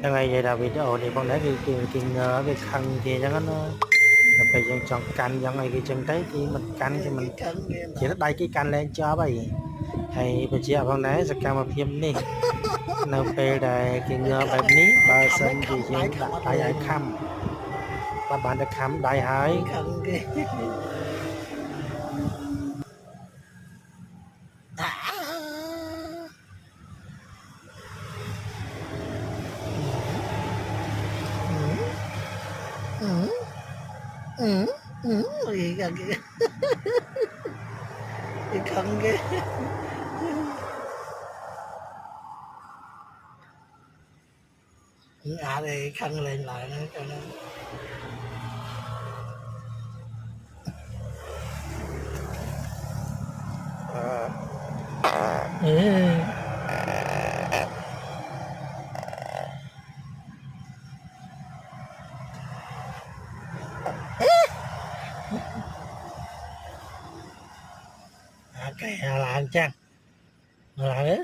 ยังไงvậy là video thì con đấy cái ngờ cái khăn thì nó phải dần chọn canh dần này cái chân đấy thì mình canh thì mình chỉ đẩy cái canh lên cho vậy hay bây giờ con đấy sẽ cam một phim đi nào về đây cái ngờแบบนี้bà sân thì chỉ đại ai khăm và bạn đã khăm đại hải cái khăn cái đây khăn lên lại nữa cho nó cái là anh chăng là